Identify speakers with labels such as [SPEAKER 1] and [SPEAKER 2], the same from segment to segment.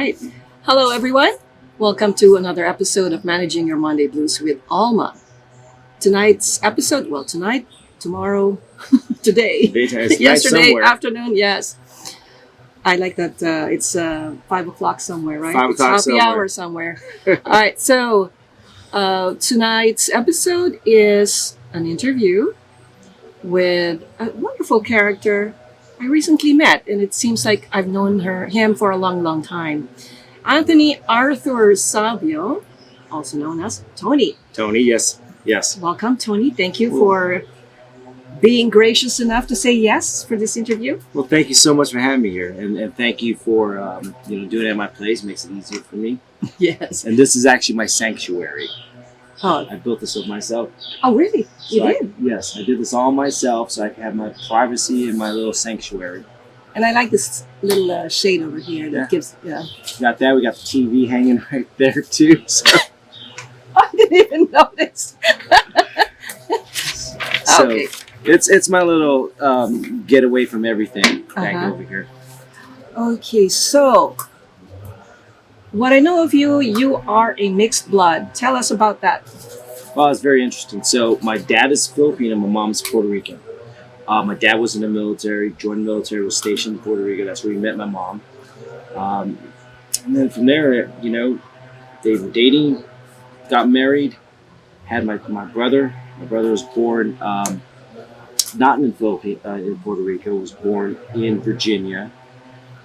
[SPEAKER 1] right. Hello, everyone. Welcome to another episode of Managing Your Monday Blues with Olma. Tonight's episode, tonight, tomorrow, today, yesterday afternoon, yes. I like that it's 5 o'clock somewhere, right?
[SPEAKER 2] 5 o'clock
[SPEAKER 1] it's happy hour somewhere. All right, so tonight's episode is an interview with a wonderful character I recently met, and it seems like I've known him for a long, long time. Anthony Arthur Sabio, also known as Tony.
[SPEAKER 2] Tony, yes.
[SPEAKER 1] Welcome, Tony. Thank you for being gracious enough to say yes for this interview.
[SPEAKER 2] Well, thank you so much for having me here, and thank you for doing it at my place. Makes it easier for me.
[SPEAKER 1] Yes.
[SPEAKER 2] And this is actually my sanctuary.
[SPEAKER 1] Oh.
[SPEAKER 2] I built this up myself.
[SPEAKER 1] Oh, really? You did?
[SPEAKER 2] Yes, I did this all myself, so I can have my privacy and my little sanctuary.
[SPEAKER 1] And I like this little shade over here that gives. Yeah.
[SPEAKER 2] Got that. We got the TV hanging right there too. So.
[SPEAKER 1] I didn't even notice.
[SPEAKER 2] So
[SPEAKER 1] okay.
[SPEAKER 2] It's my little get away from everything thing over here.
[SPEAKER 1] Okay, so what I know of you, you are a mixed blood. Tell us about that.
[SPEAKER 2] Well, it's very interesting. So my dad is Filipino, my mom's Puerto Rican. My dad was in the military, joined the military, was stationed in Puerto Rico. That's where he met my mom. And then from there, they were dating, got married, had my brother. My brother was born not in Puerto Rico, was born in Virginia.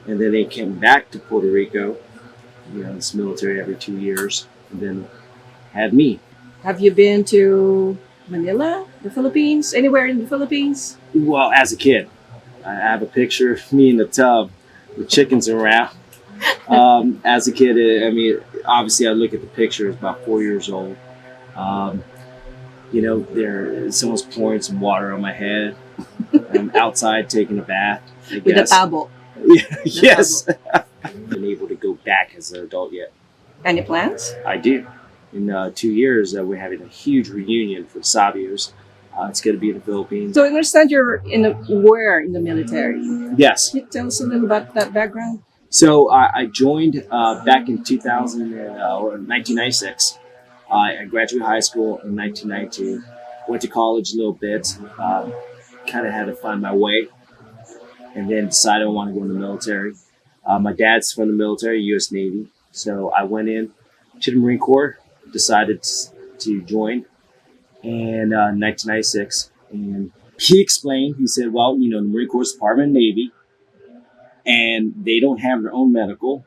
[SPEAKER 2] And then they came back to Puerto Rico, in this military every 2 years, and then had me.
[SPEAKER 1] Have you been to Manila, the Philippines, anywhere in the Philippines?
[SPEAKER 2] Well, as a kid, I have a picture of me in the tub with chickens around. As a kid, obviously I look at the picture, it's about 4 years old. Someone's pouring some water on my head. I'm outside taking a bath, I
[SPEAKER 1] guess. With a tabo.
[SPEAKER 2] Yes. Been able to go back as an adult yet.
[SPEAKER 1] Any plans?
[SPEAKER 2] I do. In 2 years, we're having a huge reunion for the Sabios. It's going to be in the Philippines.
[SPEAKER 1] So I understand you're in the military.
[SPEAKER 2] Yes.
[SPEAKER 1] Can you tell us a little about that background?
[SPEAKER 2] So I joined back in 1996. I graduated high school in 1992. Went to college a little bit. Kind of had to find my way. And then decided I want to go in the military. My dad's from the military, U.S. Navy. So I went in to the Marine Corps, decided to join in 1996. And he explained, he said, well, the Marine Corps is Department of Navy, and they don't have their own medical.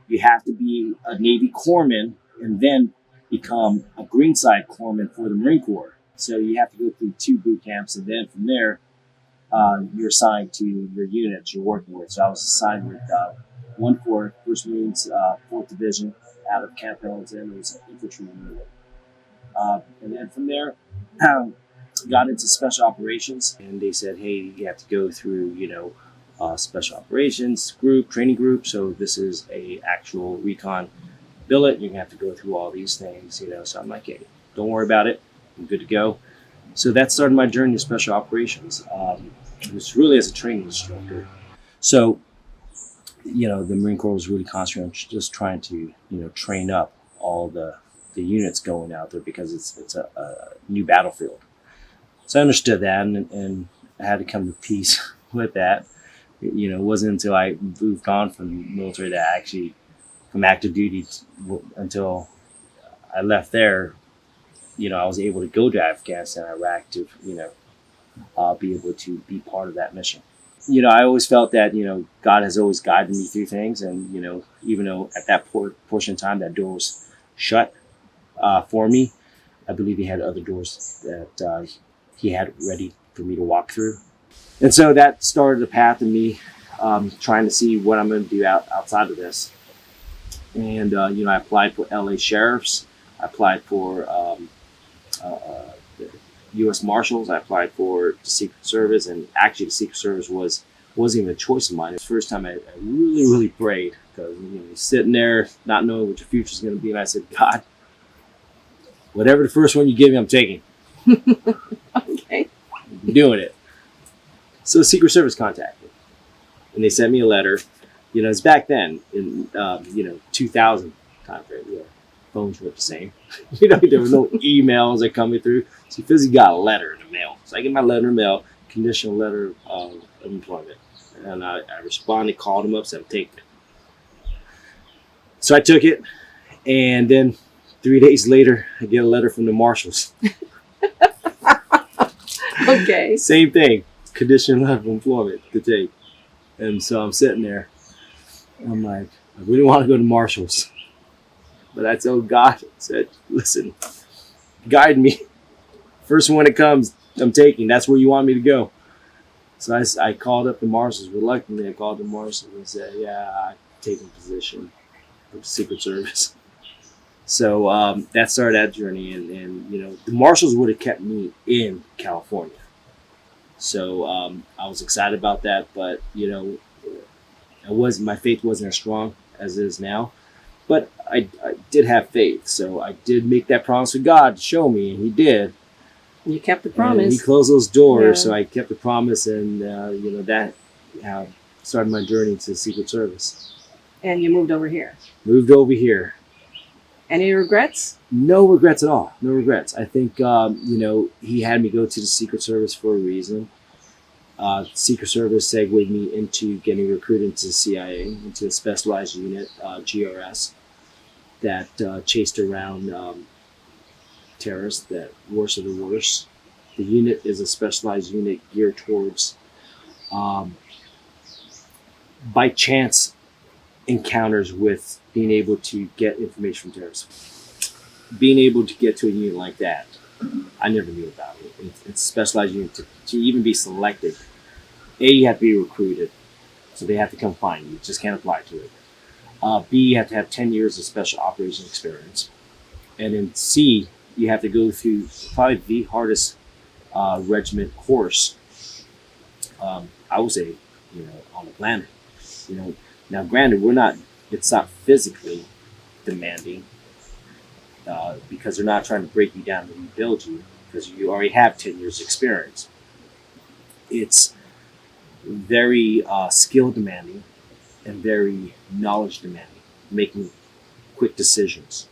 [SPEAKER 2] You have to be a Navy corpsman and then become a Greenside corpsman for the Marine Corps. So you have to go through 2 boot camps, and then from there, you're assigned to your units you're working with. So I was assigned with 1/4 First Marines 4th Division out of Camp Pendleton. It was an infantry unit. And then from there, got into special operations, and they said, hey, you have to go through, special operations group, training group. So this is a actual recon billet. You're gonna have to go through all these things, So I'm like, hey, don't worry about it. I'm good to go. So that started my journey to special operations. It was really as a training instructor. So, the Marine Corps was really concentrated on just trying to, train up all the units going out there because it's a new battlefield. So I understood that, and I had to come to peace with that. It wasn't until I moved on from the military that I actually, from active duty until I left there, I was able to go to Afghanistan, Iraq to, be able to be part of that mission. I always felt that, God has always guided me through things. And, even though at that portion of time that door was shut for me, I believe he had other doors that he had ready for me to walk through. And so that started the path of me trying to see what I'm going to do outside of this. And, I applied for LA Sheriffs. I applied for the U.S. Marshals. I applied for the Secret Service, and actually the Secret Service wasn't even a choice of mine. It was the first time I really, really prayed, because you're sitting there not knowing what your future is going to be, and I said, God, whatever the first one you give me, I'm taking.
[SPEAKER 1] Okay.
[SPEAKER 2] I'm doing it. So the Secret Service contacted me, and they sent me a letter You know, it's back then in 2000 time frame. Yeah, phones weren't the same. You know, there were no emails that coming through. So you physically got a letter in the mail. So I get my letter in the mail, conditional letter of employment, and I responded, called him up, said I'm taking it. So I took it, and then 3 days later, I get a letter from the marshals.
[SPEAKER 1] Okay.
[SPEAKER 2] Same thing, conditional letter of employment to take. And so I'm sitting there. I'm like, I really want to go to Marshalls. But I told God, I said, listen, guide me. First one that comes, I'm taking. That's where you want me to go. So I called up the Marshalls. Reluctantly, I called the Marshalls and said, yeah, I'm taking position with the Secret Service. So that started that journey. And the Marshalls would have kept me in California. So I was excited about that. But, my faith wasn't as strong as it is now. But I did have faith. So I did make that promise with God to show me, and He did.
[SPEAKER 1] You kept the
[SPEAKER 2] And
[SPEAKER 1] promise.
[SPEAKER 2] He closed those doors,
[SPEAKER 1] Yeah.
[SPEAKER 2] so I kept the promise, and that started my journey to the Secret Service.
[SPEAKER 1] And you moved over here.
[SPEAKER 2] Moved over here.
[SPEAKER 1] Any regrets?
[SPEAKER 2] No regrets at all. No regrets. I think He had me go to the Secret Service for a reason. Secret Service segued me into getting recruited into the CIA, into a specialized unit, GRS, that chased around terrorists, that worst of the worst. The unit is a specialized unit geared towards, by chance, encounters with being able to get information from terrorists. Being able to get to a unit like that, I never knew about it. It's a specialized unit to even be selected. A, you have to be recruited, so they have to come find you. You just can't apply to it. B, you have to have 10 years of special operations experience. And then C, you have to go through probably the hardest regiment course, I would say, on the planet. Now granted, it's not physically demanding, because they're not trying to break you down and rebuild you, because you already have 10 years experience. It's very skill demanding and very knowledge demanding, making quick decisions,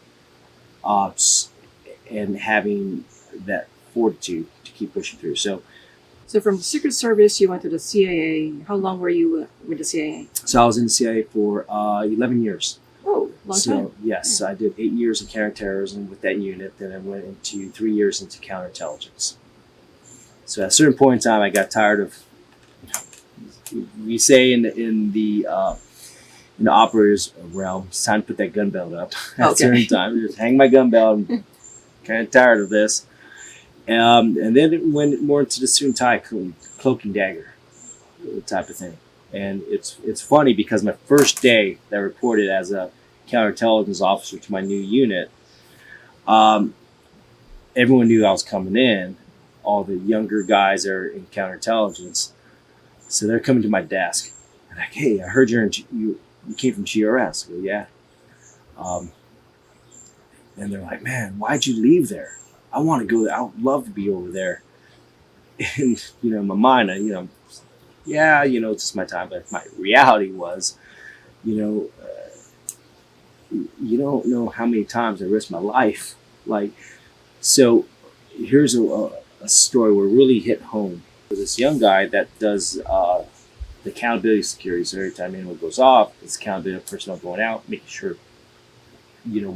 [SPEAKER 2] and having that fortitude to keep pushing through. So
[SPEAKER 1] from the Secret Service, you went to the CIA. How long were you with the CIA?
[SPEAKER 2] I was in the CIA for 11 years.
[SPEAKER 1] Oh, long time.
[SPEAKER 2] Yes, I did 8 years of counterterrorism with that unit. Then I went into 3 years into counterintelligence. So at a certain point in time, I got tired of. We say in the operators realm, it's time to put that gun belt up. At a certain time, just hang my gun belt. I'm kind of tired of this. And then it went more into the suit and tie, cloak and dagger type of thing. And it's funny because my first day that I reported as a counterintelligence officer to my new unit, everyone knew I was coming in. All the younger guys are in counterintelligence. So they're coming to my desk. They're like, hey, I heard you came from GRS. I go, yeah. And they're like, man, why'd you leave there? I want to go there. I would love to be over there. And, in my mind, it's just my time. But my reality was, you don't know how many times I risked my life. So here's a story where it really hit home. This young guy that does the accountability security. So every time anyone goes off, it's accountability of personnel going out, making sure, we know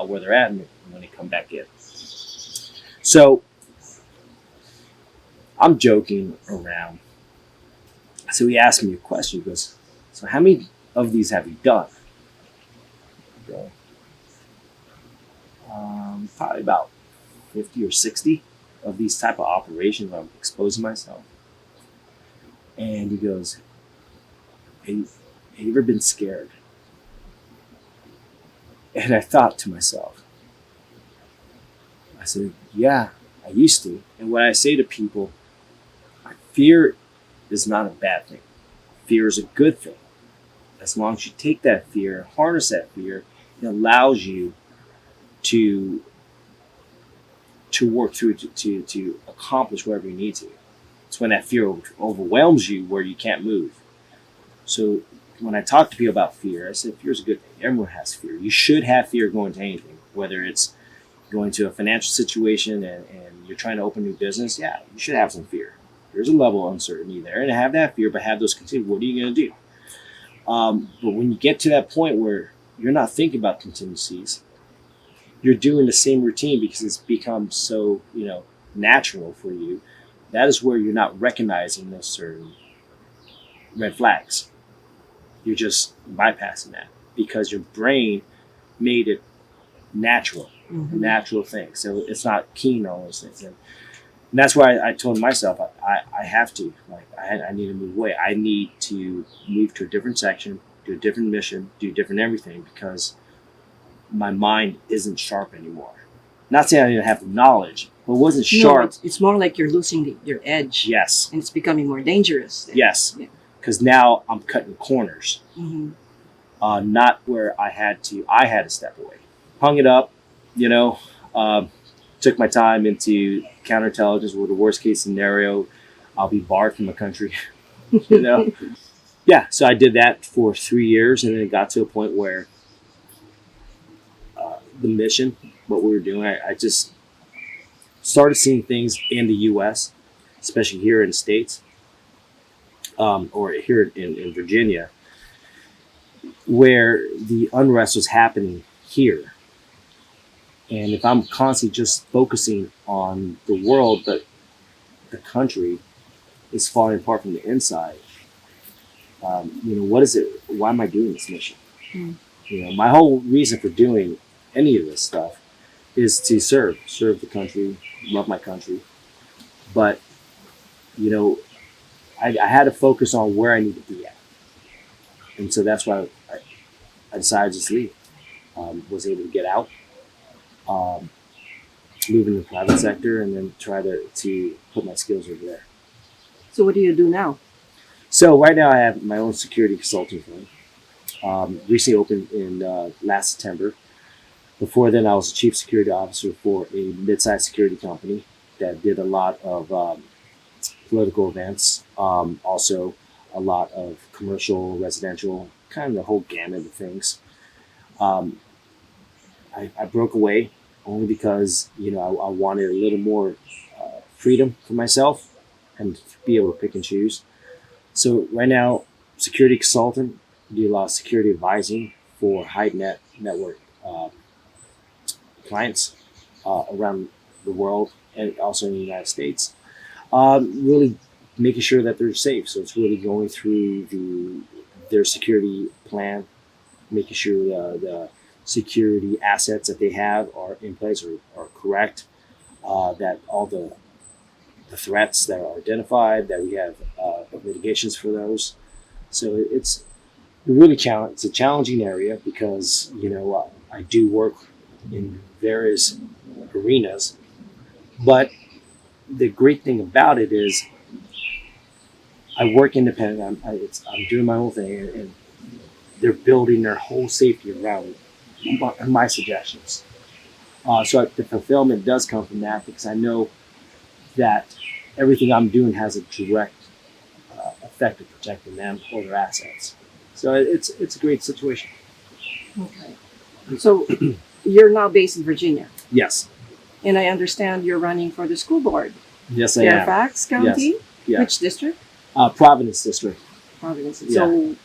[SPEAKER 2] where they're at and when they come back in. So I'm joking around. So he asked me a question. He goes, so how many of these have you done? I go, probably about 50 or 60 of these type of operations where I'm exposing myself. And he goes, have you ever been scared? And I thought to myself, I said, yeah, I used to. And what I say to people, fear is not a bad thing. Fear is a good thing. As long as you take that fear and harness that fear, it allows you to work through to accomplish whatever you need to. It's when that fear overwhelms you where you can't move. So when I talk to people about fear, I said fear is a good thing. Everyone has fear. You should have fear going to anything, whether it's going to a financial situation and you're trying to open a new business. Yeah, you should have some fear. There's a level of uncertainty there, and have that fear, but have those contingencies. What are you going to do? But when you get to that point where you're not thinking about contingencies, you're doing the same routine because it's become so natural for you. That is where you're not recognizing those certain red flags. You're just bypassing that because your brain made it natural, a natural thing. So it's not keen on those things. And that's why I told myself I have to. I need to move away. I need to move to a different section, do a different mission, do different everything because my mind isn't sharp anymore. Not saying I didn't have the knowledge, but it wasn't sharp.
[SPEAKER 1] No, it's more like you're losing your edge.
[SPEAKER 2] Yes.
[SPEAKER 1] And it's becoming more dangerous. Then.
[SPEAKER 2] Yes. Because now I'm cutting corners. Not where I had to step away. Hung it up, took my time into counterintelligence with the worst case scenario. I'll be barred from the country, Yeah, so I did that for 3 years and then it got to a point where the mission, what we were doing, I just started seeing things in the U.S., especially here in the States, or here in Virginia, where the unrest was happening here. And if I'm constantly just focusing on the world, but the country is falling apart from the inside, what is it? Why am I doing this mission? My whole reason for doing any of this stuff is to serve the country, love my country. But, I had to focus on where I need to be at. And so that's why I decided to just leave. Was able to get out, move in the private sector, and then try to put my skills over there.
[SPEAKER 1] So what do you do now?
[SPEAKER 2] So right now I have my own security consulting firm. Recently opened in last September. Before then, I was a chief security officer for a mid-sized security company that did a lot of political events, also a lot of commercial, residential, kind of the whole gamut of things. I broke away only because I wanted a little more freedom for myself and to be able to pick and choose. So right now, security consultant, do a lot of security advising for high net network clients around the world and also in the United States. Really making sure that they're safe. So it's really going through their security plan, making sure the security assets that they have are in place or are correct, that all the threats that are identified, that we have mitigations for those. So it's really it's a challenging area because I do work in various arenas, but the great thing about it is I work independent. I'm doing my own thing, and they're building their whole safety around my suggestions. So the fulfillment does come from that because I know that everything I'm doing has a direct effect of protecting them or their assets. So it's a great situation.
[SPEAKER 1] Okay. So you're now based in Virginia.
[SPEAKER 2] Yes.
[SPEAKER 1] And I understand you're running for the school board.
[SPEAKER 2] Yes, I am.
[SPEAKER 1] Fairfax County?
[SPEAKER 2] Yes. Yeah.
[SPEAKER 1] Which district?
[SPEAKER 2] Providence District.
[SPEAKER 1] Providence.
[SPEAKER 2] Yeah.
[SPEAKER 1] So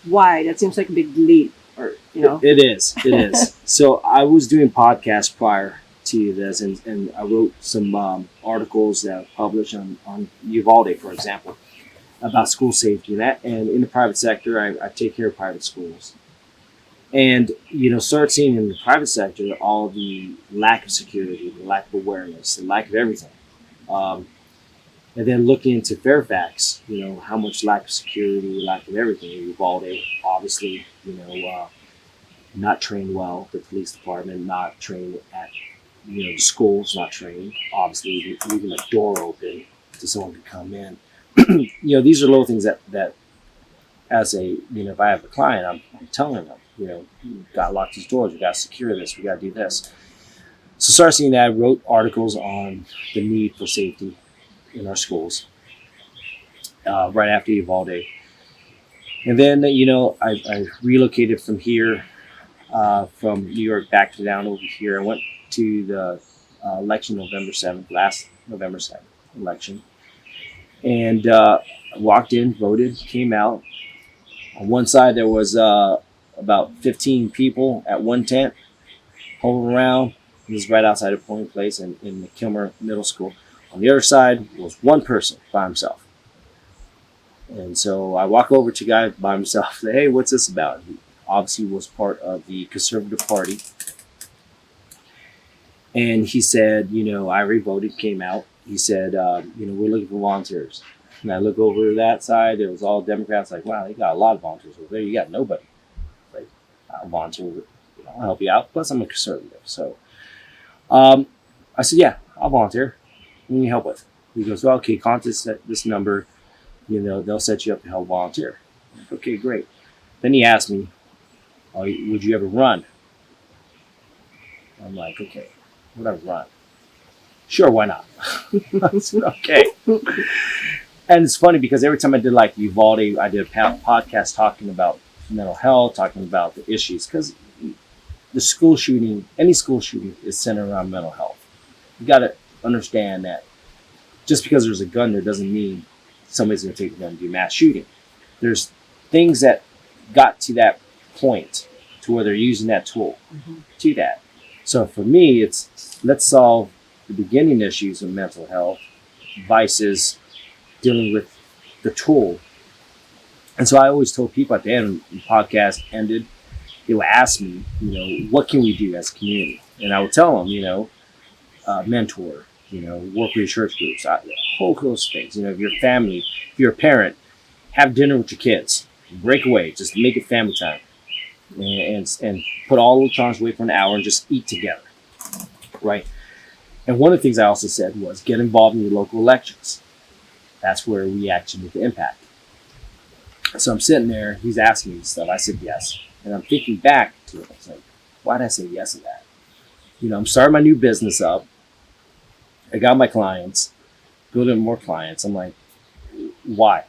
[SPEAKER 1] why? That seems like a big leap. Or
[SPEAKER 2] It is. It is. So I was doing podcasts prior to this, and I wrote some articles that I published on Uvalde, for example, about school safety and in the private sector, I take care of private schools. And, start seeing in the private sector all the lack of security, the lack of awareness, the lack of everything. And then looking into Fairfax, how much lack of security, lack of everything. Uvalde, obviously, not trained well. The police department not trained at, the schools not trained. Obviously, leaving a door open to someone to come in. These are little things that as a, if I have a client, I'm telling them, you got to lock these doors. We got to secure this. We got to do this. So started seeing that. I wrote articles on the need for safety in our schools right after Uvalde. And then, I relocated from here, from New York back to down over here. I went to the election last November 7th election. And walked in, voted, came out. On one side, there was about 15 people at one tent, hovering around. It was right outside of Point Place in the Kilmer Middle School. On the other side was one person by himself. And so I walk over to a guy by himself, say, hey, what's this about? He obviously was part of the Conservative Party. And he said, I already voted, came out. He said, we're looking for volunteers. And I look over to that side, it was all Democrats, like, wow, they got a lot of volunteers over there. You got nobody. Like, I'll volunteer, I'll help you out. Plus, I'm a conservative. So I said, yeah, I'll volunteer. What do you need help with? He goes, well, okay, contact this number. They'll set you up to help volunteer. I'm like, okay, great. Then he asked me, would you ever run? I'm like, okay, would I run? Sure, why not? I said, okay. And it's funny because every time I did like Uvalde, I did a podcast talking about mental health, talking about the issues. Because the school shooting, any school shooting is centered around mental health. You got to understand that just because there's a gun there doesn't mean somebody's going to take the gun and do mass shooting. There's things that got to that point to where they're using that tool to that. So for me, it's let's solve the beginning issues of mental health, vices, dealing with the tool. And so I always told people at the end, when the podcast ended, they would ask me, what can we do as a community? And I would tell them, mentor, work with your church groups, a whole host of things. If you're family, if you're a parent, have dinner with your kids, break away, just make it family time, and put all electronics away for an hour and just eat together, right? And one of the things I also said was get involved in your local elections. That's where we actually make the impact. So I'm sitting there, he's asking me stuff. I said yes. And I'm thinking back to it. I was like, why did I say yes to that? I'm starting my new business up. I got my clients, building more clients. I'm like, why?